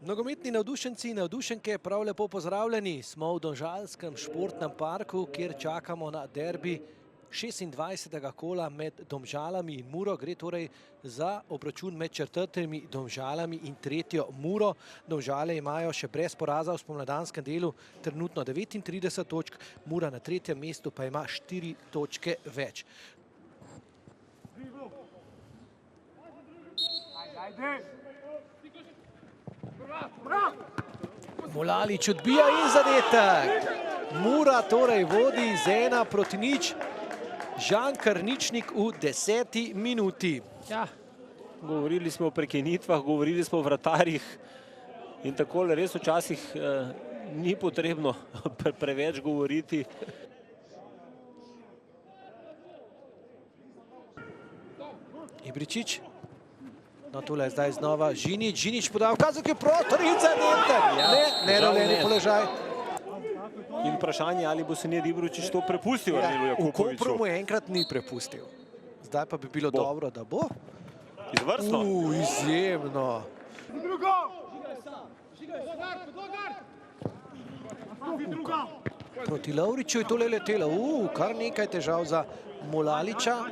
Nogometni navdušenci in navdušenke, prav lepo pozdravljeni. Smo v Domžalskem športnem parku, kjer čakamo na derbi 26. kola med Domžalami in Muro. Gre torej za obračun med četrtimi Domžalami in tretjo Muro. Domžale imajo še brez poraza v spomladanskem delu trenutno 39 točk, Mura na tretjem mestu pa ima 4 točke več. Molalič odbija in zadetek. Mura torej vodi z 1-0. Žan Karničnik v 10. minuti. Ja, govorili smo o prekinitvah, govorili smo o vratarjih in takole res včasih ni potrebno preveč govoriti. Ibričič. No, tole je zdaj znova Žinič. Žinič podal kazak je prostor in zadetek. Neravneni položaj. In vprašanje, ali bo Senad Ibričič to prepustil Anilu Jakupoviću. V Kopru mu enkrat ni prepustil. Zdaj pa bi bilo dobro, da bo. Izvrstno. Izjemno. Proti Lovriču je tole letelo. Kar nekaj težav za Molaliča.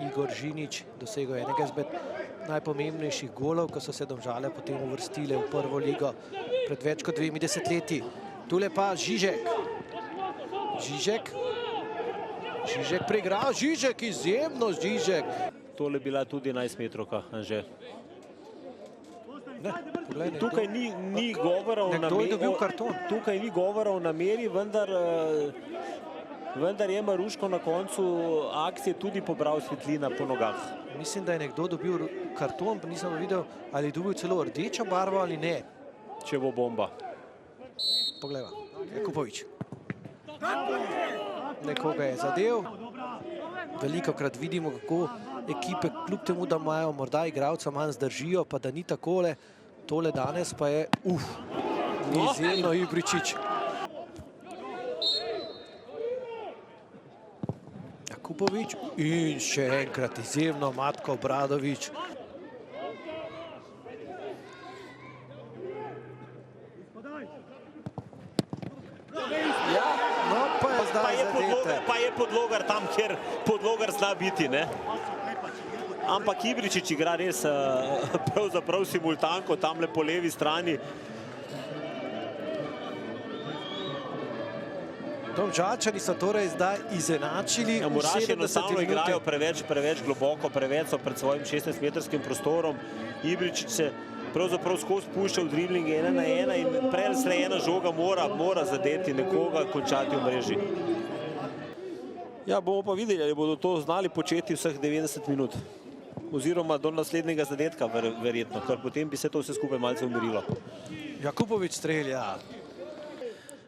Igor Žinič dosegel enega izmed najpomembnejših golov, ko so se Domžale potem uvrstile v prvo ligo pred več kot 2 desetletji. Tule pa Žižek. Žižek preigral. Žižek, izjemno Žižek. Tole bila tudi 11-metrovka, Anže. Tukaj ni govora o nameri. Nekdo je dobil karton. Tukaj ni govora o nameri, vendar je Maruško na koncu akcije tudi pobral svetlina po nogah. Mislim, da je nekdo dobil karton, pa nisem videl, ali je dobil celo rdečo barvo ali ne. Če bo bomba. Poglejva, Jakupović. Nekoga je zadel. Velikokrat vidimo, kako ekipe, kljub temu, da imajo morda igralca manj zdržijo, pa da ni takole. Tole danes pa je, izjemno Ibričič. Jakupović in še enkrat izjemno Matko Obradović. Pa je Podlogar tam, kjer Podlogar zna biti, ne? Ampak Ibričič igra res pravzaprav simultanko tamle po levi strani. Domžalčani so torej zdaj izenačili. Muraši enostavno igrajo preveč globoko, preveč so pred svojim 16-metrskim prostorom. Ibričič se pravzaprav skozi pušča v driblinge 1 na 1 in prelej ena žoga mora zadeti nekoga, končati v mreži. Ja, bomo pa videli, ali bodo to znali početi vseh 90 minut. Oziroma do naslednjega zadetka verjetno, ker potem bi se to vse skupaj malce umirilo. Jakupović strelja.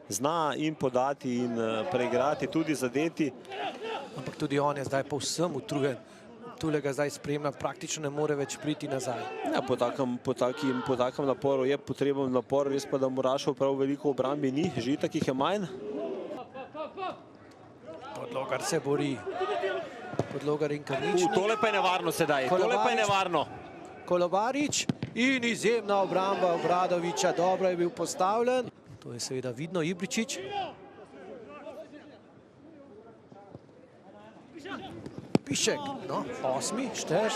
Zna in podati in preigrati, tudi zadeti. Ampak tudi on je zdaj povsem utrujen. Tule ga zdaj spremlja, praktično ne more več priti nazaj. Ja, po takem naporu je potreben napor, res pa da Murašov prav veliko v obrambi ni, Žitak jih je manj. Podlogar se bori. Podlogar in Karničnik. Tole pa je nevarno sedaj, tole pa je nevarno. Kolobarič in izjemna obramba Obradovića, dobro je bil postavljen. To je seveda vidno Ibričič. Pišek, no, 8. šteš.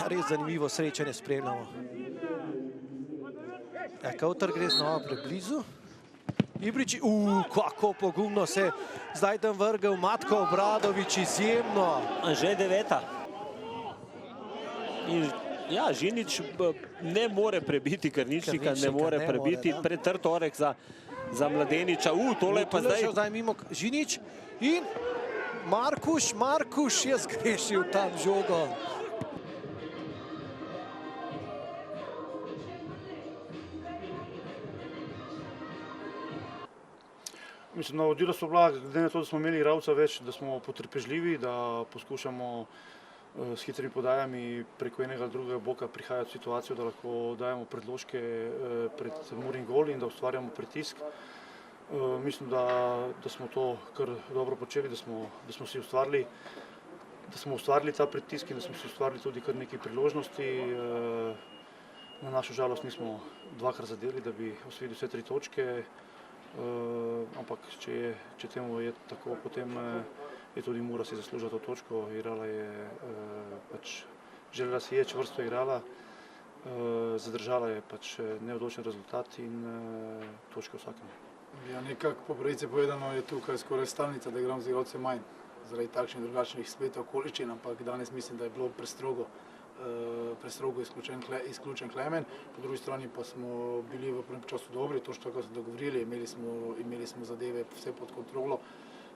Res zanimivo srečanje spremljamo. Kavtar gre znova preblizu. Ibričič, kako pogumno se zdaj tam vrgel Matko Obradović, izjemno. Anže 9. Ja, Žinič ne more prebiti Karničnika, ne more prebiti. Pretrd oreh za Mladeniča. Tole pa zdaj... Zdaj mimo Žinič in Markuš je zgrešil tam žogo. Mislim, navodila so bila, glede na to, da smo imeli igralca več, da smo potrpežljivi, da poskušamo s hitrimi podajami preko enega ali drugega boka prihajati v situacijo, da lahko dajemo predložke pred Murin gol in da ustvarjamo pritisk. Mislim, da smo to kar dobro počeli, da smo si ustvarili smo ustvarili ta pritisk in da smo si ustvarili tudi kar nekaj priložnosti. Na našo žalost nismo dvakrat zadeli, da bi osvojili vse 3 točke, ampak če temu je tako, potem je tudi Mura si zaslužila to točko. Igrala je, želela si je, čvrsto igrala, zadržala je neodločen rezultat in točke vsakemu. Ja, nekako po pravici povedano je tukaj skoraj stalnica, da igram z igralcem manj, zaradi takšnih drugačnih spletov okoliščin, ampak danes mislim, da je bilo prestrogo izključen Klemen. Po drugi strani pa smo bili v prvem času dobri, to što smo dogovorili, imeli smo zadeve vse pod kontrolo.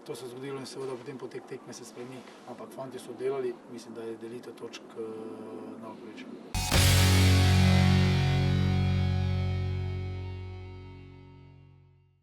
To se je zgodilo in seveda potem potek tekme se spremeni, ampak fanti so delali, mislim, da je delitev točk na oprič.